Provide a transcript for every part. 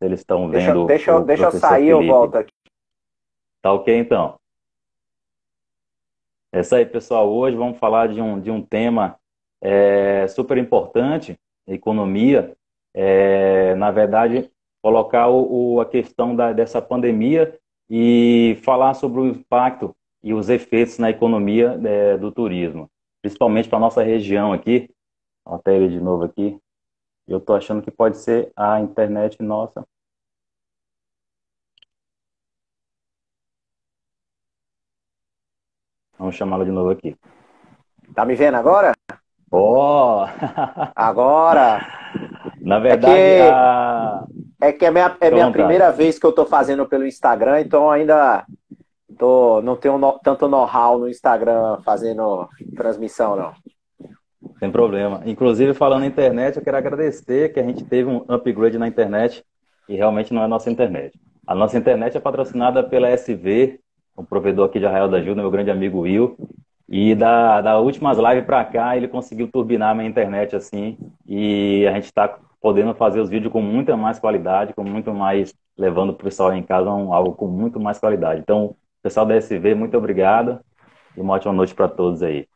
Se eles estão Deixa, vendo deixa, o deixa eu professor sair, eu Felipe. volto aqui. Tá ok, então? É isso aí, pessoal. Hoje vamos falar de um tema super importante, economia. Na verdade, colocar a questão dessa pandemia e falar sobre o impacto e os efeitos na economia, do turismo, principalmente para a nossa região aqui. Até ele de novo aqui. Eu estou achando que pode ser a internet nossa. Vamos chamá-la de novo aqui. Tá me vendo agora? Oh! Agora. Na É verdade, que é fica à minha vontade. primeira vez que eu tô fazendo pelo Instagram, então ainda não tenho tanto know-how no Instagram fazendo transmissão, não. Sem problema. Inclusive, falando na internet, eu quero agradecer que a gente teve um upgrade na internet e realmente não é a nossa internet. A nossa internet é patrocinada pela SV, um provedor aqui de Arraial da Ajuda, meu grande amigo Will. E da últimas lives para cá, ele conseguiu turbinar a minha internet assim. E a gente está podendo fazer os vídeos com muita mais qualidade, com muito mais, levando o pessoal em casa algo com muito mais qualidade. Então, pessoal da SV, muito obrigado e uma ótima noite para todos aí.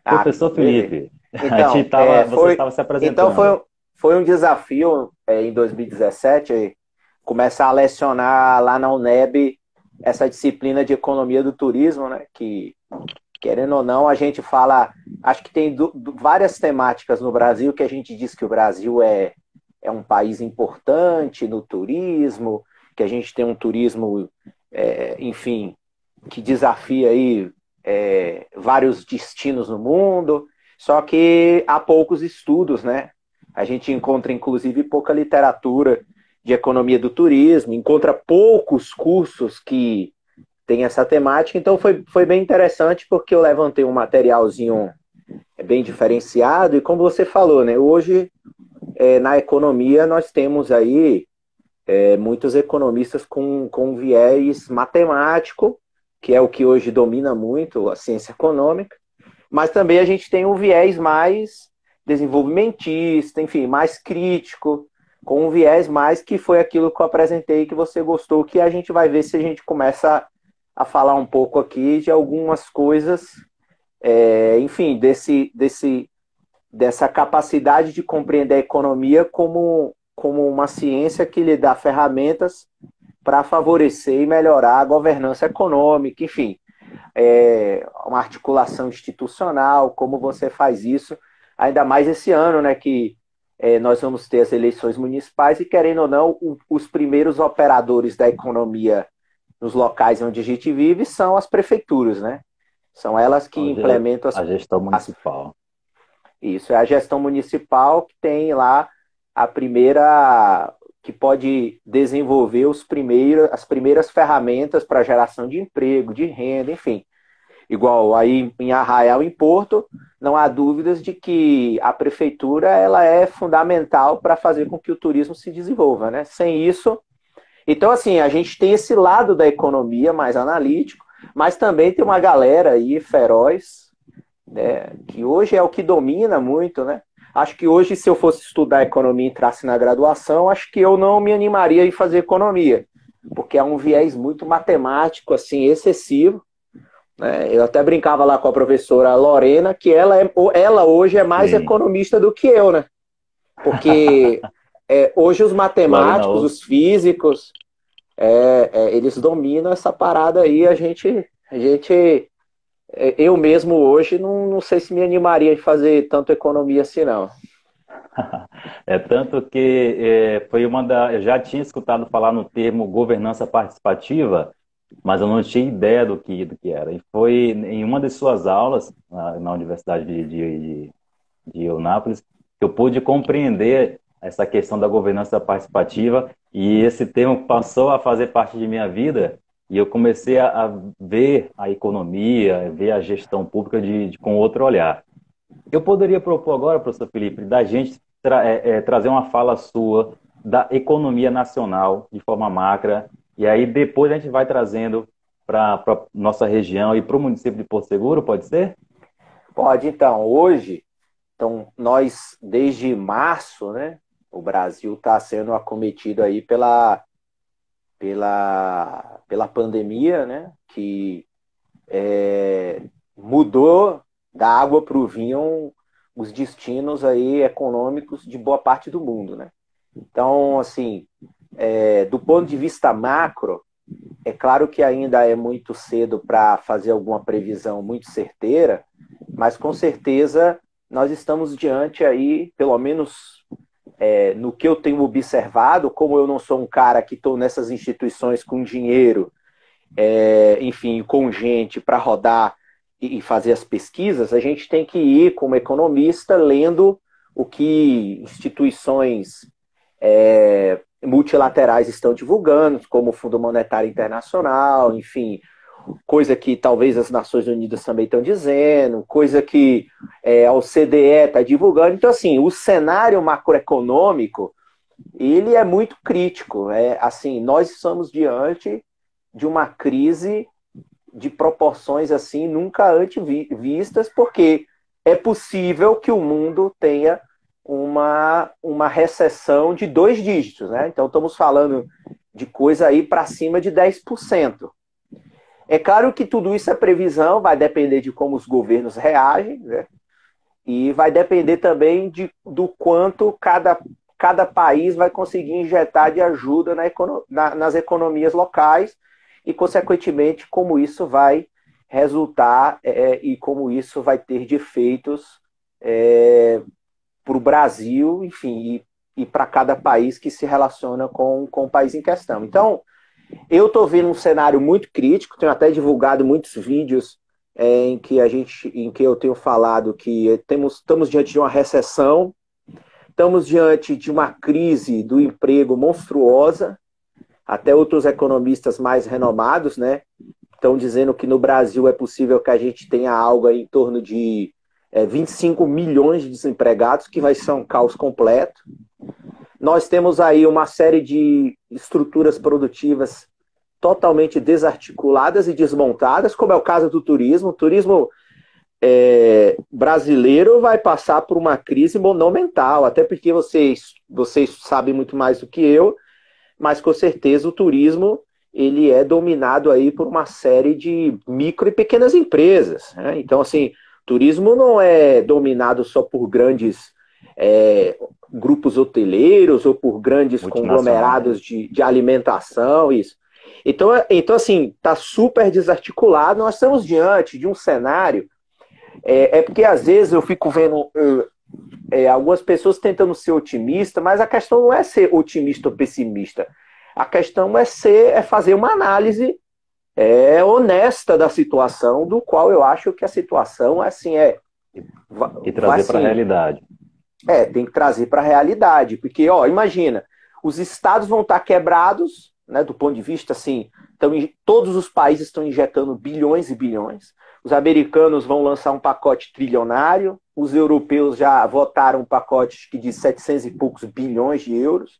Ah, Professor beleza. Felipe, Então, você estava se então apresentando. foi um desafio em 2017 começar a lecionar lá na UNEB essa disciplina de economia do turismo, né? Que, querendo ou não, a gente fala. Acho que tem várias temáticas no Brasil que a gente diz que o Brasil é um país importante no turismo, que a gente tem um turismo, enfim, que desafia aí vários destinos no mundo, só que há poucos estudos, né? A gente encontra, inclusive, pouca literatura de economia do turismo, encontra poucos cursos que têm essa temática, então foi bem interessante porque eu levantei um materialzinho bem diferenciado e como você falou, né? Hoje, na economia, nós temos aí muitos economistas com viés matemático, que é o que hoje domina muito a ciência econômica, mas também a gente tem um viés mais desenvolvimentista, enfim, mais crítico, com um viés mais que foi aquilo que eu apresentei que você gostou, que a gente vai ver se a gente começa a falar um pouco aqui de algumas coisas, enfim, dessa capacidade de compreender a economia como uma ciência que lhe dá ferramentas para favorecer e melhorar a governança econômica, enfim, uma articulação institucional, como você faz isso, ainda mais esse ano, né, que nós vamos ter as eleições municipais e, querendo ou não, os primeiros operadores da economia nos locais onde a gente vive são as prefeituras, né? São elas que Hoje, implementam a gestão as municipal. isso, é a gestão municipal que tem lá a primeira, que pode desenvolver as primeiras ferramentas para geração de emprego, de renda, enfim. Igual aí em Arraial, em Porto, não há dúvidas de que a prefeitura ela é fundamental para fazer com que o turismo se desenvolva, né? Sem isso, então assim, a gente tem esse lado da economia mais analítico, mas também tem uma galera aí feroz, né, que hoje é o que domina muito, né? Acho que hoje, se eu fosse estudar economia e entrasse na graduação, acho que eu não me animaria a fazer economia, porque é um viés muito matemático, assim, excessivo, né? Eu até brincava lá com a professora Lorena, que ela hoje é mais Sim. economista do que eu, né? Porque hoje os Lorena matemáticos, Osso. os físicos, eles dominam essa parada aí, eu mesmo hoje não sei se me animaria a fazer tanto economia assim, não. É tanto que foi eu já tinha escutado falar no termo governança participativa, mas eu não tinha ideia do que era. E foi em uma de suas aulas, na Universidade de Eunápolis, que eu pude compreender essa questão da governança participativa e esse termo passou a fazer parte de minha vida e eu comecei a ver a economia, ver a gestão pública com outro olhar. Eu poderia propor agora, professor Felipe, da gente trazer uma fala sua da economia nacional de forma macra, e aí depois a gente vai trazendo para nossa região e para o município de Porto Seguro, pode ser? Pode, então, hoje, então, nós, desde março, né? O Brasil está sendo acometido aí pela pandemia, né? Que mudou da água para o vinho os destinos aí econômicos de boa parte do mundo, né? Então, assim, do ponto de vista macro, é claro que ainda é muito cedo para fazer alguma previsão muito certeira, mas com certeza nós estamos diante aí, pelo menos no que eu tenho observado, como eu não sou um cara que estou nessas instituições com dinheiro, enfim, com gente para rodar e fazer as pesquisas, a gente tem que ir como economista lendo o que instituições multilaterais estão divulgando, como o Fundo Monetário Internacional, enfim, coisa que talvez as Nações Unidas também estão dizendo, coisa que a OCDE está divulgando. Então, assim, o cenário macroeconômico, ele é muito crítico. Assim, nós estamos diante de uma crise de proporções assim nunca antes vistas, porque é possível que o mundo tenha uma recessão de 2 dígitos, né? Então estamos falando de coisa aí para cima de 10%. É claro que tudo isso é previsão, vai depender de como os governos reagem, né? E vai depender também do quanto cada país vai conseguir injetar de ajuda nas economias locais e, consequentemente, como isso vai resultar e como isso vai ter de efeitos para o Brasil, enfim, e para cada país que se relaciona com o país em questão. Então, eu estou vendo um cenário muito crítico, tenho até divulgado muitos vídeos em que eu tenho falado que estamos diante de uma recessão, estamos diante de uma crise do emprego monstruosa. Até outros economistas mais renomados, né, estão dizendo que no Brasil é possível que a gente tenha algo aí em torno de 25 milhões de desempregados, que vai ser um caos completo. Nós temos aí uma série de estruturas produtivas totalmente desarticuladas e desmontadas, como é o caso do turismo. O turismo brasileiro vai passar por uma crise monumental, até porque vocês sabem muito mais do que eu, mas com certeza o turismo ele é dominado aí por uma série de micro e pequenas empresas, né? Então, assim, turismo não é dominado só por grandes grupos hoteleiros ou por grandes conglomerados de alimentação, isso. Então assim, está super desarticulado. Nós estamos diante de um cenário, porque às vezes eu fico vendo algumas pessoas tentando ser otimista, mas a questão não é ser otimista ou pessimista. A questão é fazer uma análise honesta da situação, do qual eu acho que a situação assim e trazer para a realidade. Tem que trazer para a realidade, porque imagina, os estados vão estar quebrados, né, do ponto de vista assim, todos os países estão injetando bilhões e bilhões. Os americanos vão lançar um pacote trilionário, os europeus já votaram um pacote de 700 e poucos bilhões de euros.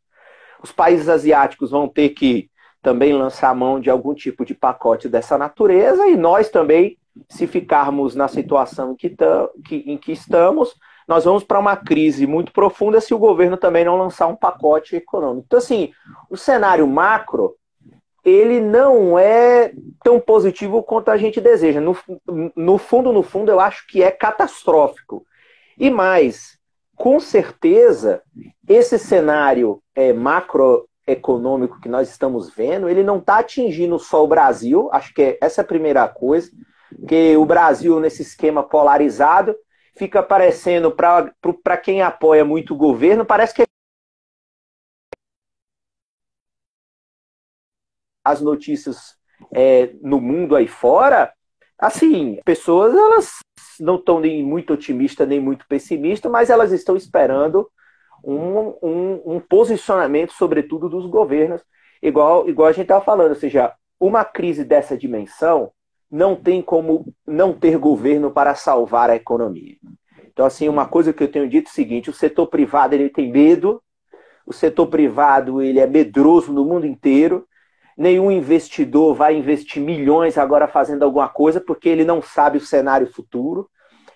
Os países asiáticos vão ter que também lançar mão de algum tipo de pacote dessa natureza, e nós também, se ficarmos na situação em que estamos, nós vamos para uma crise muito profunda se o governo também não lançar um pacote econômico. Então, assim, o cenário macro, ele não é tão positivo quanto a gente deseja. No fundo, eu acho que é catastrófico. E mais, com certeza, esse cenário macroeconômico que nós estamos vendo, ele não está atingindo só o Brasil, acho que essa é a primeira coisa, porque o Brasil, nesse esquema polarizado, fica parecendo, para quem apoia muito o governo, parece que as notícias no mundo aí fora, assim, pessoas elas não estão nem muito otimistas, nem muito pessimistas, mas elas estão esperando um posicionamento, sobretudo dos governos, igual a gente estava falando, ou seja, uma crise dessa dimensão não tem como não ter governo para salvar a economia. Então, assim, uma coisa que eu tenho dito é o seguinte: o setor privado ele tem medo, o setor privado ele é medroso no mundo inteiro, nenhum investidor vai investir milhões agora fazendo alguma coisa, porque ele não sabe o cenário futuro,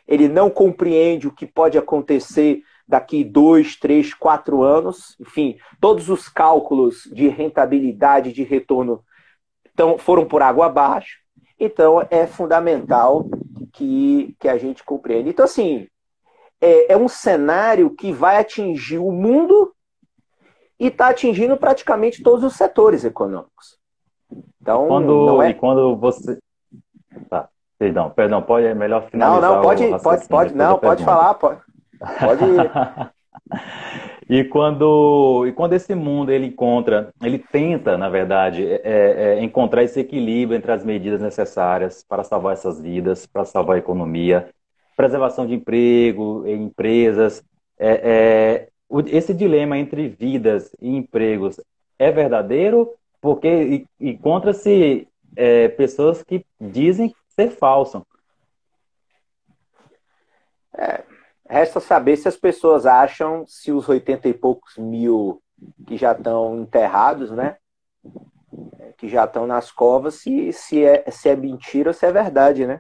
ele não compreende o que pode acontecer daqui 2, 3, 4 anos, enfim, todos os cálculos de rentabilidade, de retorno foram por água abaixo. Então, é fundamental que a gente compreenda. Então, assim, é um cenário que vai atingir o mundo e está atingindo praticamente todos os setores econômicos. Então, não é... E quando você... Tá, perdão, é melhor finalizar. Pode falar, pode ir. E quando esse mundo ele tenta, na verdade, encontrar esse equilíbrio entre as medidas necessárias para salvar essas vidas, para salvar a economia, preservação de emprego em empresas, esse dilema entre vidas e empregos é verdadeiro, porque encontra-se pessoas que dizem ser falso. Resta saber se as pessoas acham, se os 80 e poucos mil que já estão enterrados, né? Que já estão nas covas, se é mentira ou se é verdade, né?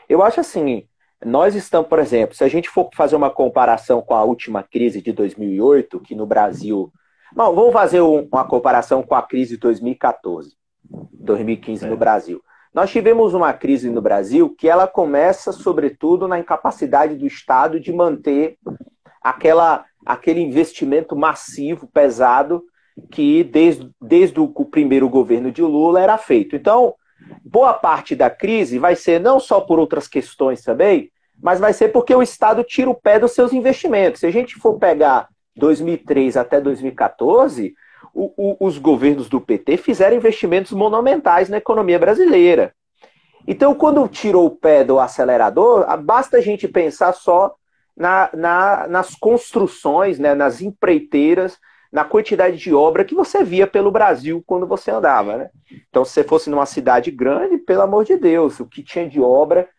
Eu acho assim, nós estamos, por exemplo, se a gente for fazer uma comparação com a última crise de 2008, que no Brasil... Não, vamos fazer uma comparação com a crise de 2014, 2015 no Brasil. Nós tivemos uma crise no Brasil que ela começa, sobretudo, na incapacidade do Estado de manter aquele investimento massivo, pesado, que desde o primeiro governo de Lula era feito. Então, boa parte da crise vai ser não só por outras questões também, mas vai ser porque o Estado tira o pé dos seus investimentos. Se a gente for pegar 2003 até 2014... os governos do PT fizeram investimentos monumentais na economia brasileira. Então, quando tirou o pé do acelerador, basta a gente pensar só nas construções, né, nas empreiteiras, na quantidade de obra que você via pelo Brasil quando você andava, né? Então, se você fosse numa cidade grande, pelo amor de Deus, o que tinha de obra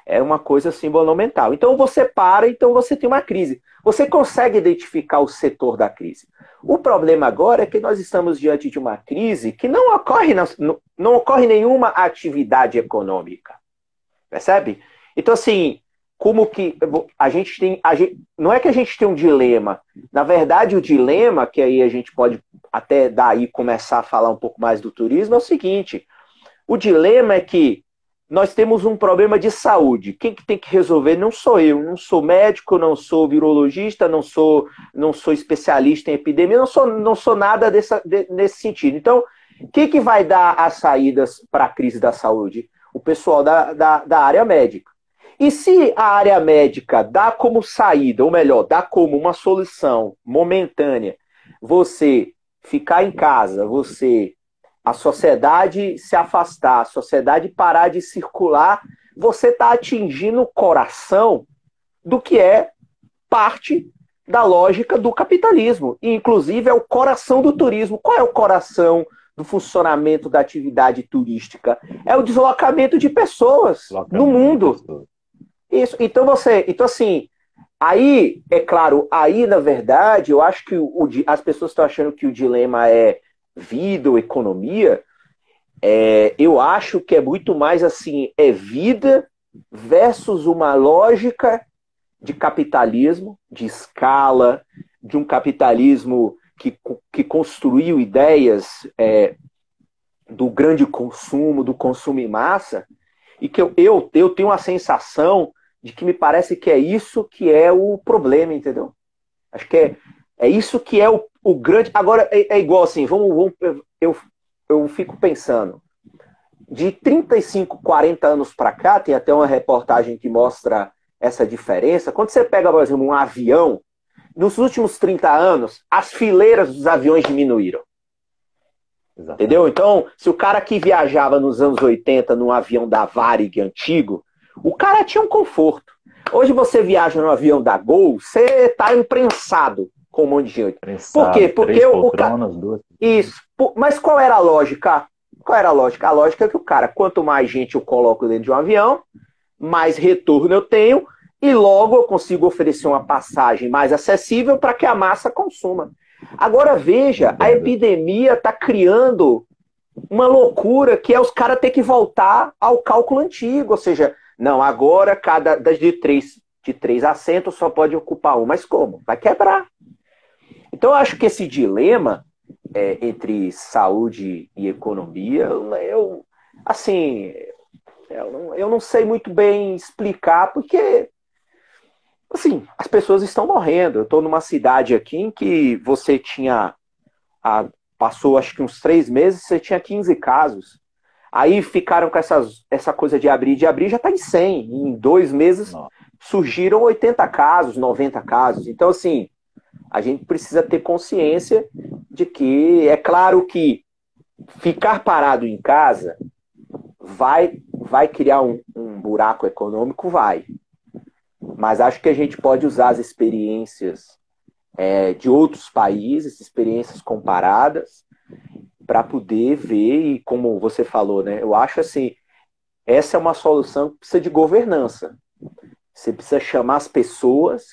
era uma coisa assim monumental. Então você então você tem uma crise. Você consegue identificar o setor da crise. O problema agora é que nós estamos diante de uma crise que não ocorre nenhuma atividade econômica. Percebe? Então, assim, como que a gente tem... não é que a gente tem um dilema. Na verdade, o dilema, que aí a gente pode até daí começar a falar um pouco mais do turismo, é o seguinte. O dilema é que nós temos um problema de saúde. Quem que tem que resolver não sou eu. Não sou médico, não sou virologista, não sou especialista em epidemia, não sou nada nesse sentido. Então, quem que vai dar as saídas para a crise da saúde? O pessoal da área médica. E se a área médica dá como saída, ou melhor, dá como uma solução momentânea, você ficar em casa, a sociedade se afastar, a sociedade parar de circular, você está atingindo o coração do que é parte da lógica do capitalismo. E, inclusive, é o coração do turismo. Qual é o coração do funcionamento da atividade turística? É o deslocamento de pessoas no mundo. Isso. Então, assim, aí, é claro, na verdade, eu acho que as pessoas estão achando que o dilema é vida ou economia. Eu acho que é muito mais assim, é vida versus uma lógica de capitalismo, de escala, de um capitalismo que construiu ideias do grande consumo, do consumo em massa, e que eu tenho a sensação de que me parece que é isso que é o problema, entendeu? Acho que é isso que é o grande... Agora, é igual assim, eu fico pensando, de 35, 40 anos para cá, tem até uma reportagem que mostra essa diferença. Quando você pega, por exemplo, um avião, nos últimos 30 anos, as fileiras dos aviões diminuíram. Exatamente. Entendeu? Então, se o cara que viajava nos anos 80 num avião da Varig antigo, o cara tinha um conforto. Hoje você viaja no avião da Gol, você está imprensado com um monte de gente. Por quê? Porque o cara... Isso. Mas qual era a lógica? Qual era a lógica? A lógica é que o cara, quanto mais gente eu coloco dentro de um avião, mais retorno eu tenho e logo eu consigo oferecer uma passagem mais acessível para que a massa consuma. Agora veja, a epidemia está criando uma loucura que é os caras ter que voltar ao cálculo antigo. Ou seja, não, agora de 3 de 3 assentos, só pode ocupar um. Mas como? Vai quebrar. Então, eu acho que esse dilema entre saúde e economia, assim, eu não sei muito bem explicar, porque, assim, as pessoas estão morrendo. Eu estou numa cidade aqui em que você passou acho que uns 3 meses, você tinha 15 casos. Aí ficaram com essa coisa de abrir, já está em 100. Em 2 meses surgiram 80 casos, 90 casos. Então, assim, a gente precisa ter consciência de que, é claro que ficar parado em casa vai criar um buraco econômico, vai. Mas acho que a gente pode usar as experiências de outros países, experiências comparadas, para poder ver, e como você falou, né? Eu acho assim, essa é uma solução que precisa de governança. Você precisa chamar as pessoas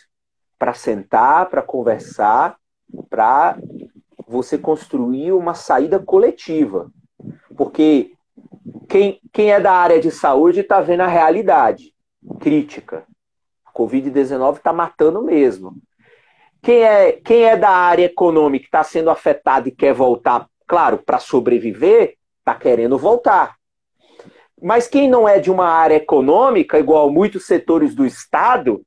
para sentar, para conversar, para você construir uma saída coletiva. Porque quem é da área de saúde está vendo a realidade crítica. A Covid-19 está matando mesmo. Quem é da área econômica, está sendo afetado e quer voltar, claro, para sobreviver, está querendo voltar. Mas quem não é de uma área econômica, igual muitos setores do Estado,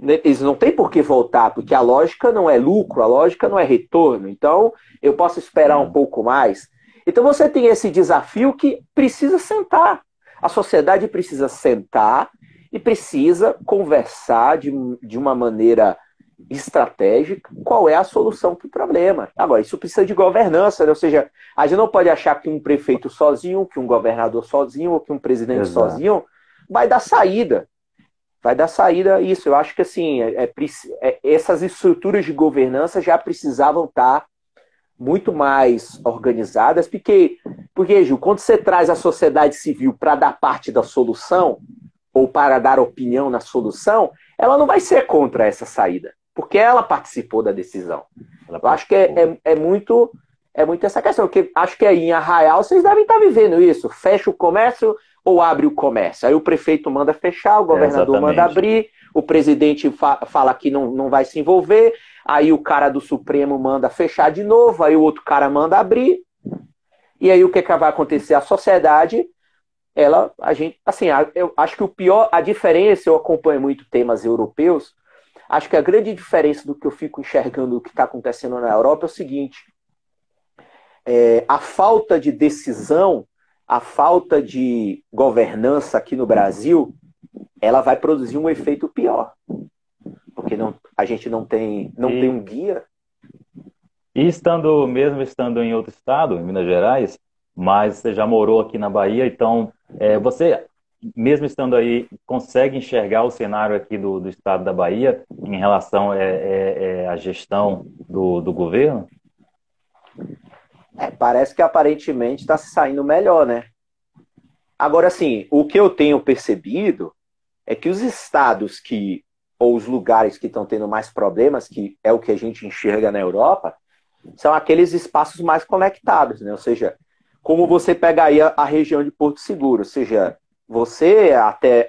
eles não têm por que voltar, porque a lógica não é lucro, a lógica não é retorno. Então, eu posso esperar um pouco mais. Então, você tem esse desafio que precisa sentar. A sociedade precisa sentar e precisa conversar de uma maneira estratégica qual é a solução para o problema. Agora, isso precisa de governança, né? Ou seja, a gente não pode achar que um prefeito sozinho, que um governador sozinho, ou que um presidente sozinho vai dar saída. Vai dar saída a isso. Eu acho que assim, essas estruturas de governança já precisavam estar muito mais organizadas, porque Gil, quando você traz a sociedade civil para dar parte da solução, ou para dar opinião na solução, ela não vai ser contra essa saída, porque ela participou da decisão. Eu acho que é muito essa questão, porque acho que aí em Arraial vocês devem estar vivendo isso, fecha o comércio ou abre o comércio. Aí o prefeito manda fechar, o governador manda abrir, o presidente fala que não vai se envolver, aí o cara do Supremo manda fechar de novo, aí o outro cara manda abrir, e aí o que vai acontecer? A sociedade, eu acho que a diferença, eu acompanho muito temas europeus, acho que a grande diferença do que eu fico enxergando do que está acontecendo na Europa é o seguinte, a falta de decisão, a falta de governança aqui no Brasil, ela vai produzir um efeito pior. Porque a gente não tem um guia. E mesmo estando em outro estado, em Minas Gerais, mas você já morou aqui na Bahia, então você, mesmo estando aí, consegue enxergar o cenário aqui do estado da Bahia em relação à gestão do governo? Parece que aparentemente está se saindo melhor, né? Agora, assim, o que eu tenho percebido é que os estados ou os lugares que estão tendo mais problemas, que é o que a gente enxerga na Europa, são aqueles espaços mais conectados, né? Ou seja, como você pega aí a região de Porto Seguro, ou seja, você,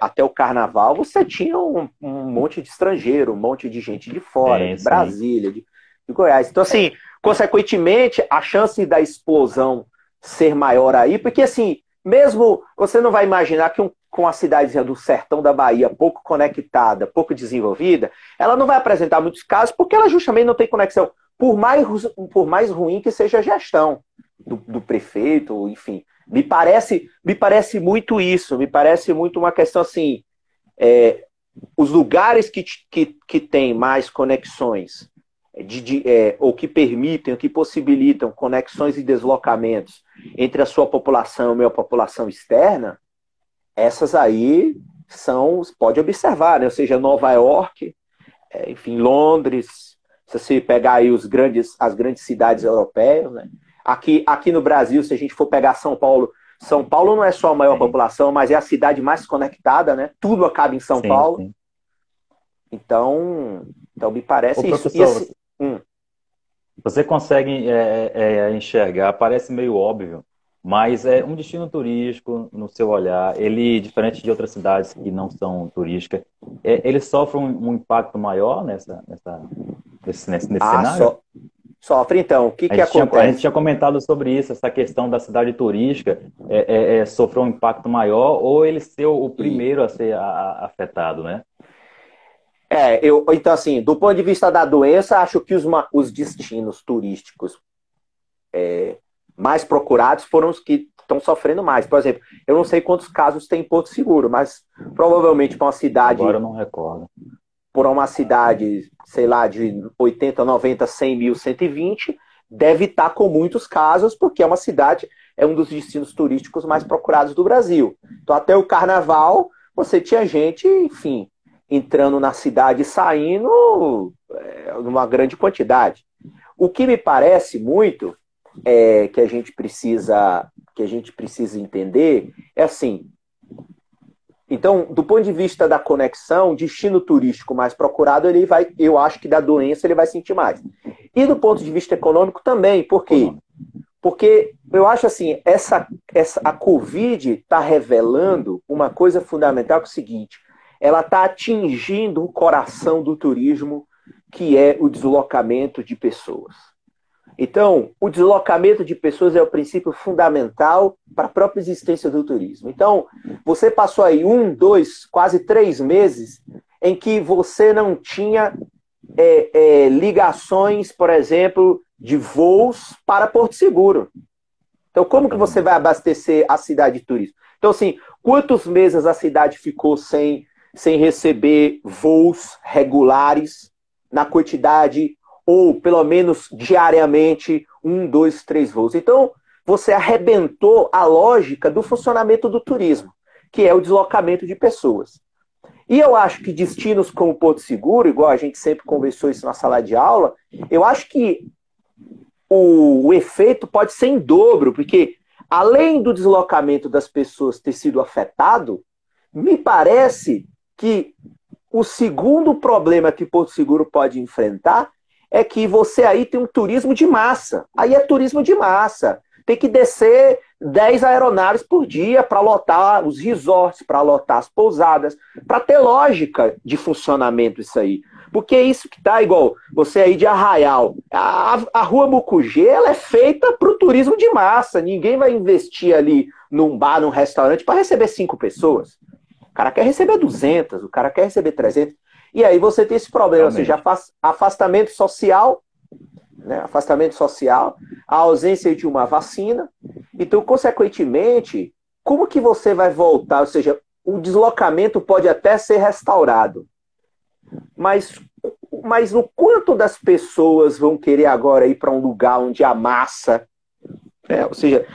até o carnaval, você tinha um monte de estrangeiro, um monte de gente de fora, de Brasília, de Goiás. Então, assim, consequentemente, a chance da explosão ser maior aí, porque, assim, mesmo você não vai imaginar que com a cidadezinha do sertão da Bahia, pouco conectada, pouco desenvolvida, ela não vai apresentar muitos casos, porque ela justamente não tem conexão. Por mais ruim que seja a gestão do prefeito, enfim. Me parece muito isso, me parece muito uma questão assim, os lugares que têm mais conexões, ou que permitem, ou que possibilitam conexões e deslocamentos entre a sua população e a população externa, essas aí pode observar, né? Ou seja, Nova York, enfim, Londres, se você pegar aí as grandes cidades europeias, né? Aqui no Brasil, se a gente for pegar São Paulo não é só a maior população, mas é a cidade mais conectada, né? Tudo acaba em São Paulo. Sim. Então me parece isso. Você consegue enxergar, parece meio óbvio, Mas é um destino turístico, no seu olhar, ele, diferente de outras cidades que não são turísticas, ele sofre um impacto maior nesse Ah, cenário? sofre então. O que que A gente acontece? tinha comentado sobre isso, essa questão da cidade turística sofrer um impacto maior ou ele ser o E, primeiro a ser afetado, né? então, assim, do ponto de vista da doença, acho que os destinos turísticos mais procurados foram os que estão sofrendo mais. Por exemplo, eu não sei quantos casos tem em Porto Seguro, mas provavelmente Agora eu não recordo. por uma cidade, sei lá, de 80, 90, 100 mil, 120, deve estar com muitos casos, porque é uma cidade, é um dos destinos turísticos mais procurados do Brasil. Então, até o carnaval, você tinha gente, enfim, entrando na cidade e saindo numa grande quantidade. O que me parece muito que a gente precisa entender é assim. Então, do ponto de vista da conexão, destino turístico mais procurado, eu acho que da doença ele vai sentir mais. E do ponto de vista econômico também, por quê? Porque eu acho assim, a Covid está revelando uma coisa fundamental que é o seguinte, ela está atingindo o coração do turismo, que é o deslocamento de pessoas. Então, o deslocamento de pessoas é o princípio fundamental para a própria existência do turismo. Então, você passou aí 1, 2, quase 3 meses em que você não tinha ligações, por exemplo, de voos para Porto Seguro. Então, como que você vai abastecer a cidade de turismo? Então, assim, quantos meses a cidade ficou sem receber voos regulares na quantidade ou pelo menos diariamente, 1, 2, 3 voos. Então, você arrebentou a lógica do funcionamento do turismo, que é o deslocamento de pessoas. E eu acho que destinos como Porto Seguro, igual a gente sempre conversou isso na sala de aula, eu acho que o efeito pode ser em dobro, porque além do deslocamento das pessoas ter sido afetado, me parece que o segundo problema que Porto Seguro pode enfrentar é que você aí tem um turismo de massa. Aí é turismo de massa. Tem que descer 10 aeronaves por dia para lotar os resorts, para lotar as pousadas, para ter lógica de funcionamento isso aí. Porque é isso que está igual você aí de Arraial. A Rua Mucugê, ela é feita para o turismo de massa. Ninguém vai investir ali num bar, num restaurante para receber 5 pessoas. O cara quer receber 200, o cara quer receber 300. E aí você tem esse problema, ou seja, afastamento social, né? Afastamento social, a ausência de uma vacina. Então, consequentemente, como que você vai voltar? Ou seja, o deslocamento pode até ser restaurado, mas no quanto das pessoas vão querer agora ir para um lugar onde a massa, né? Ou seja,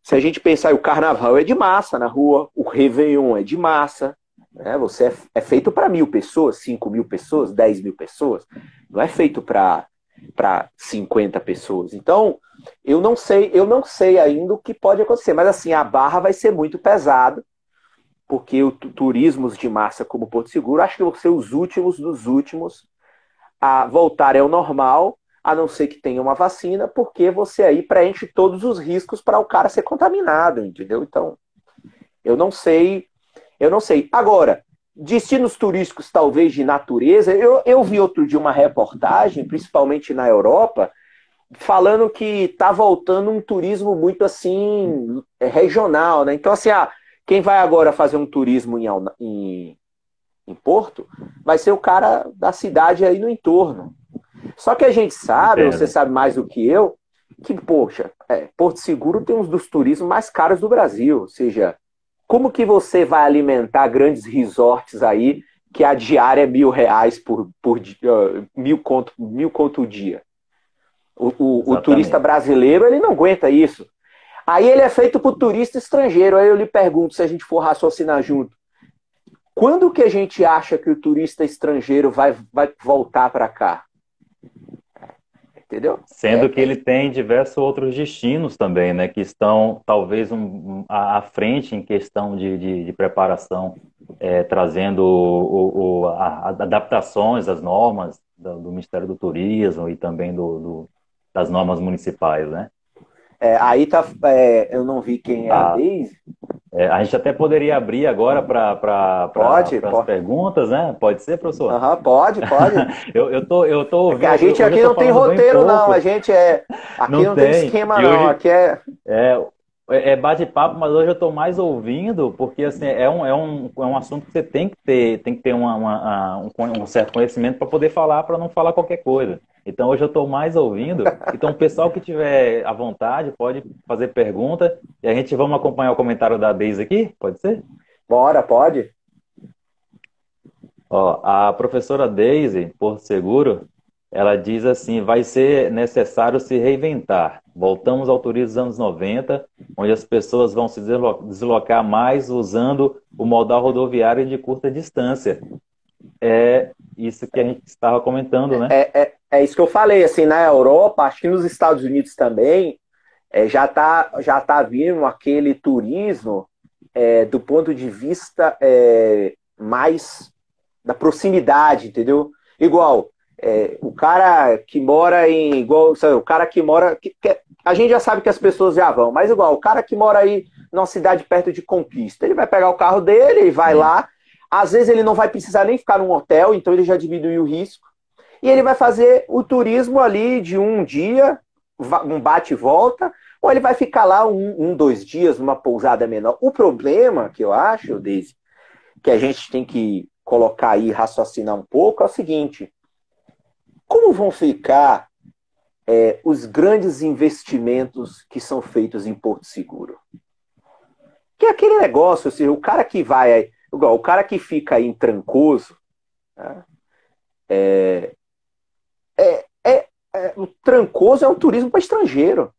se a gente pensar, o carnaval é de massa na rua, o Réveillon é de massa, né? Você é feito para 1.000 pessoas, 5.000 pessoas, 10.000 pessoas, não é feito para 50 pessoas. Então, eu não sei ainda o que pode acontecer, mas assim, a barra vai ser muito pesada, porque o turismos de massa como Porto Seguro, acho que vão ser os últimos dos últimos a voltarem ao normal, a não ser que tenha uma vacina, porque você aí preenche todos os riscos para o cara ser contaminado, entendeu? Então, eu não sei. Agora, destinos turísticos talvez de natureza, eu vi outro dia uma reportagem, principalmente na Europa, falando que está voltando um turismo muito assim, regional, né? Então, assim, quem vai agora fazer um turismo em Porto vai ser o cara da cidade aí no entorno. Só que a gente sabe, você Entendo. sabe mais do que eu, que, poxa, Porto Seguro tem um dos turismos mais caros do Brasil. Ou seja, como que você vai alimentar grandes resorts aí que a diária é R$ 1.000 por dia, 1.000 conto o dia? O turista Exatamente. brasileiro, ele não aguenta isso. Aí ele é feito para o turista estrangeiro. Aí eu lhe pergunto, se a gente for raciocinar junto, quando que a gente acha que o turista estrangeiro vai voltar para cá? Entendeu? Sendo que ele tem diversos outros destinos também, né, que estão talvez à frente em questão de preparação, trazendo adaptações às normas do Ministério do Turismo e também das normas municipais, né? Aí tá, eu não vi quem é a Ah, Deise. a gente até poderia abrir agora para Pode, as pode. perguntas, né? Pode ser, professor? Aham, pode, pode. Eu tô É que ouvindo, a gente hoje eu aqui tô não tem falando bem roteiro, não. A pouco, gente é. Aqui não não tem tem. esquema, E não. hoje, Aqui é. É, é bate-papo, mas hoje eu estou mais ouvindo, porque assim, é um assunto que você tem que ter um certo conhecimento para poder falar, para não falar qualquer coisa. Então hoje eu estou mais ouvindo. Então o pessoal que tiver à vontade pode fazer pergunta e a gente vamos acompanhar o comentário da Deise aqui, pode ser? Bora, pode? Ó, a professora Daisy, Porto Seguro, ela diz assim: vai ser necessário se reinventar. Voltamos ao turismo dos anos 90, onde as pessoas vão se deslocar mais usando o modal rodoviário de curta distância. É isso que a gente estava comentando, né? É isso que eu falei, assim, na Europa, acho que nos Estados Unidos também, já tá vindo aquele turismo do ponto de vista mais da proximidade, entendeu? Igual, o cara que mora em. Igual, sabe, o cara que mora. A gente já sabe que as pessoas já vão, mas igual, o cara que mora aí numa cidade perto de Conquista, ele vai pegar o carro dele e vai Sim. lá. Às vezes ele não vai precisar nem ficar num hotel, então ele já diminuiu o risco. E ele vai fazer o turismo ali de um dia, um bate e volta, ou ele vai ficar lá 2 dias numa pousada menor. O problema que eu acho, Deise, que a gente tem que colocar aí, raciocinar um pouco, é o seguinte: como vão ficar os grandes investimentos que são feitos em Porto Seguro? Que é aquele negócio, assim, o cara que vai, igual, o cara que fica aí em Trancoso, né, o Trancoso é um turismo para estrangeiro,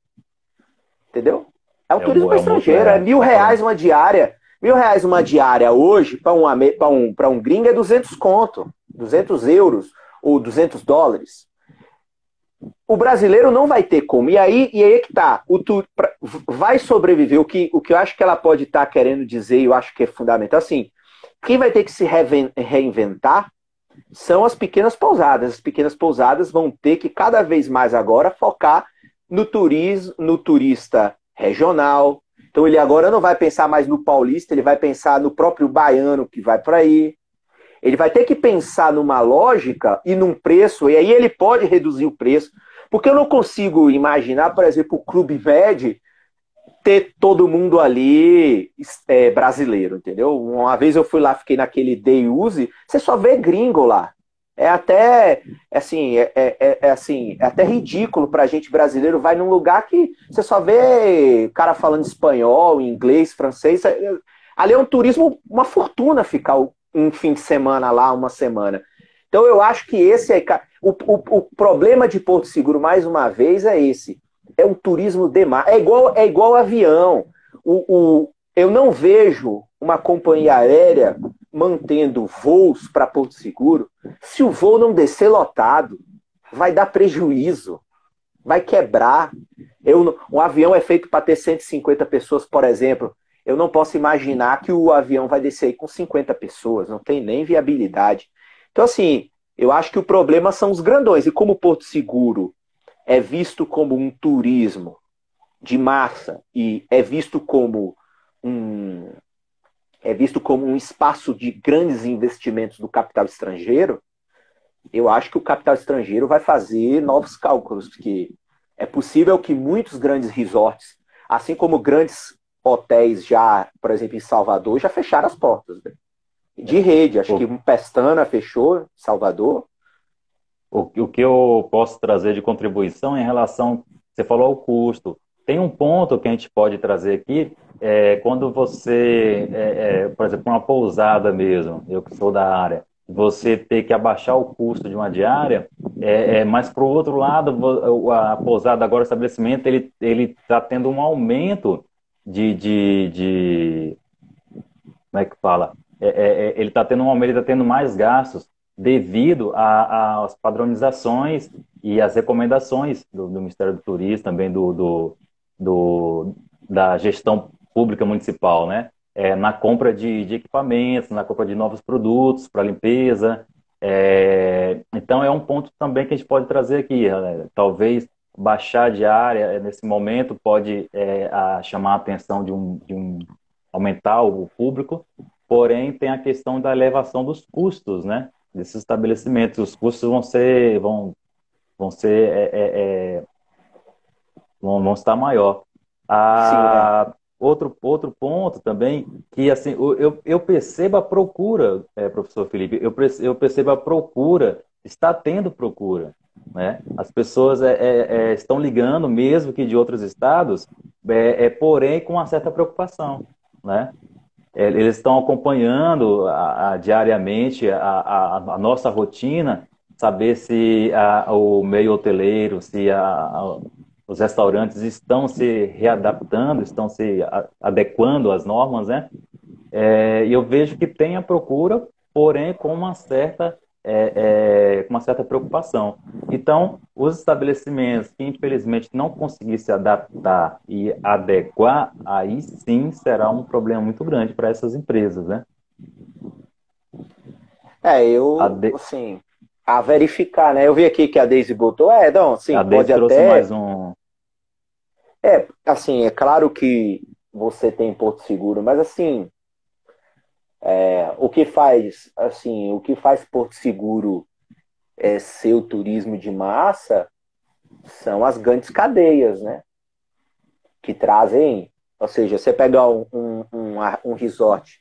entendeu? É um turismo para É um outro, estrangeiro, é mil tá reais falando. uma diária. R$ 1.000 uma diária hoje, para um gringo, é 200 conto, 200 euros ou US$ 200. O brasileiro não vai ter como. E aí que tá. Vai sobreviver. O que eu acho que ela pode estar querendo dizer, e eu acho que é fundamental, assim, quem vai ter que se reinventar são as pequenas pousadas. As pequenas pousadas vão ter que cada vez mais agora focar no turismo, no turista regional. Então ele agora não vai pensar mais no paulista, ele vai pensar no próprio baiano que vai para aí. Ele vai ter que pensar numa lógica e num preço, e aí ele pode reduzir o preço, porque eu não consigo imaginar, por exemplo, o Clube Med ter todo mundo ali brasileiro, entendeu? Uma vez eu fui lá, fiquei naquele Day Use, você só vê gringo lá. É até assim, assim, é até ridículo pra gente brasileiro, vai num lugar que você só vê cara falando espanhol, inglês, francês. Ali é um turismo, uma fortuna ficar um fim de semana lá, uma semana. Então eu acho que esse é o problema de Porto Seguro, mais uma vez, é esse. É um turismo demais. É igual avião. Eu não vejo uma companhia aérea mantendo voos para Porto Seguro se o voo não descer lotado. Vai dar prejuízo, vai quebrar. Um avião é feito para ter 150 pessoas, por exemplo. Eu não posso imaginar que o avião vai descer aí com 50 pessoas, não tem nem viabilidade. Então, assim, eu acho que o problema são os grandões. E como Porto Seguro é visto como um turismo de massa e um, é visto como um espaço de grandes investimentos do capital estrangeiro, eu acho que o capital estrangeiro vai fazer novos cálculos, porque é possível que muitos grandes resorts, assim como grandes hotéis já, por exemplo, em Salvador, já fecharam as portas, né? De rede. Acho que O, um Pestana fechou, Salvador. o que eu posso trazer de contribuição em relação, você falou ao custo. Tem um ponto que a gente pode trazer aqui, quando você, por exemplo, uma pousada mesmo, eu que sou da área, você ter que abaixar o custo de uma diária, mas para o outro lado, a pousada agora, o estabelecimento, ele está tendo um aumento de como é que fala? Ele está tendo um aumento, ele está tendo mais gastos devido às padronizações e às recomendações do Ministério do Turismo, também do- da gestão pública municipal, né? Na compra de equipamentos, na compra de novos produtos para limpeza. Então, é um ponto também que a gente pode trazer aqui, né? Talvez baixar a diária nesse momento pode chamar a atenção de um aumentar o público, porém tem a questão da elevação dos custos, né, desses estabelecimentos. Os custos vão estar maior. Sim, Outro ponto também, que assim, eu percebo a procura, professor Felipe, eu percebo a procura, está tendo procura, né? As pessoas estão ligando, mesmo que de outros estados, porém com uma certa preocupação, né? Eles estão acompanhando diariamente a nossa rotina, saber se o meio hoteleiro, se os restaurantes estão se readaptando, estão se adequando às normas, né? E eu vejo que tem a procura, porém com uma certa preocupação. Então, os estabelecimentos que infelizmente não conseguir se adaptar e adequar, aí sim será um problema muito grande para essas empresas, né? assim, a verificar, né? Eu vi aqui que a Daisy botou, não, sim, A Deise pode trouxe até. mais um. Assim, é claro que você tem Porto Seguro, mas assim, o que faz Porto Seguro ser o turismo de massa são as grandes cadeias, né? Que trazem, ou seja, você pegar um resort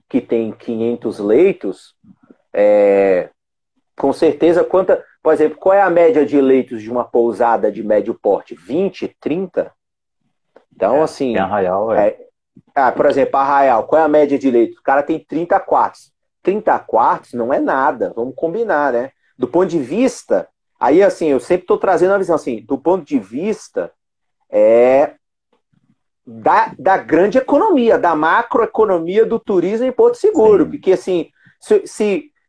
que tem 500 leitos, com certeza, por exemplo, qual é a média de leitos de uma pousada de médio porte? 20, 30? Então, Em assim, Arraial, por exemplo, Arraial, qual é a média de leitos? O cara tem 30 quartos. 30 quartos não é nada, vamos combinar, né? Do ponto de vista, aí assim, eu sempre estou trazendo a visão assim, do ponto de vista da grande economia, da macroeconomia do turismo em Porto Seguro. sim. Porque assim,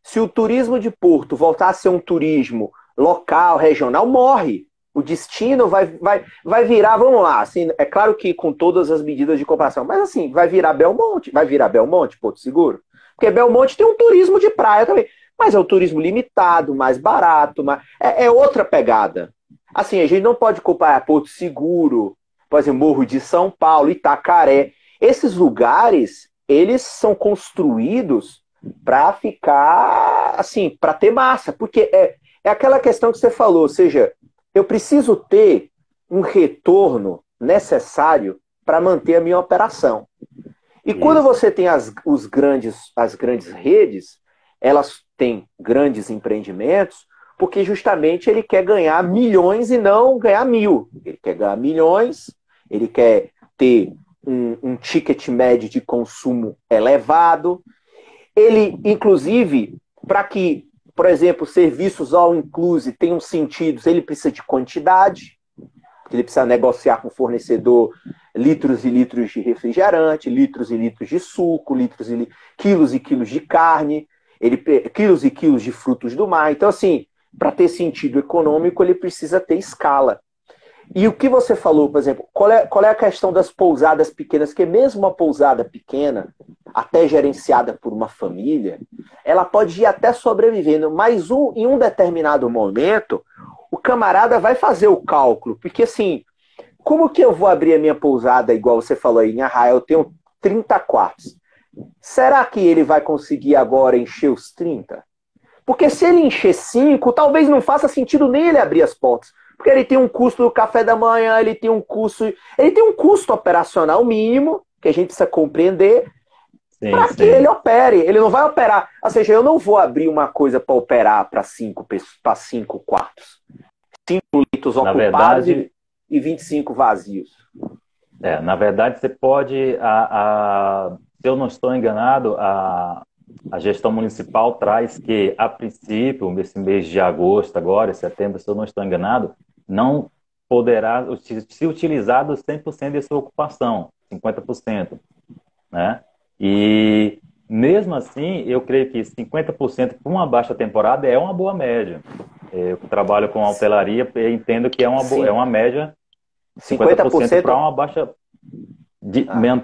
se o turismo de Porto voltar a ser um turismo local, regional, morre. O destino vai virar, vamos lá, assim, é claro que com todas as medidas de comparação, mas assim, vai virar Belmonte, Porto Seguro. Porque Belmonte tem um turismo de praia também, mas é um turismo limitado, mais barato, é outra pegada. Assim, a gente não pode comparar Porto Seguro, por exemplo, Morro de São Paulo, Itacaré. Esses lugares, eles são construídos para ficar, assim, para ter massa, porque é aquela questão que você falou, ou seja, eu preciso ter um retorno necessário para manter a minha operação. E quando você tem as grandes redes, elas têm grandes empreendimentos, porque justamente ele quer ganhar milhões e não ganhar 1.000. Ele quer ganhar milhões, ele quer ter um ticket médio de consumo elevado. Ele, inclusive, para que, por exemplo, serviços all inclusive tenham sentido, ele precisa de quantidade, ele precisa negociar com o fornecedor litros e litros de refrigerante, litros e litros de suco, quilos e quilos de carne, quilos e quilos de frutos do mar. Então, assim, para ter sentido econômico, ele precisa ter escala. E o que você falou, por exemplo, qual é a questão das pousadas pequenas? Que mesmo uma pousada pequena, até gerenciada por uma família, ela pode ir até sobrevivendo, mas em um determinado momento, o camarada vai fazer o cálculo, porque assim, como que eu vou abrir a minha pousada, igual você falou aí, em Arraia, eu tenho 30 quartos. Será que ele vai conseguir agora encher os 30? Porque se ele encher 5, talvez não faça sentido nem ele abrir as portas. Porque ele tem um custo do café da manhã, ele tem um custo operacional mínimo, que a gente precisa compreender, para que ele opere. Ele não vai operar. Ou seja, eu não vou abrir uma coisa para operar para 5 quartos. 5 leitos ocupados e 25 vazios. Na verdade, você pode, se eu não estou enganado, a gestão municipal traz que, a princípio, nesse mês de agosto, agora, setembro, se eu não estou enganado, não poderá se utilizar dos 100% de sua ocupação, 50%, né? E, mesmo assim, eu creio que 50% para uma baixa temporada é uma boa média. Eu trabalho com hotelaria e entendo que é uma média 50% para uma baixa,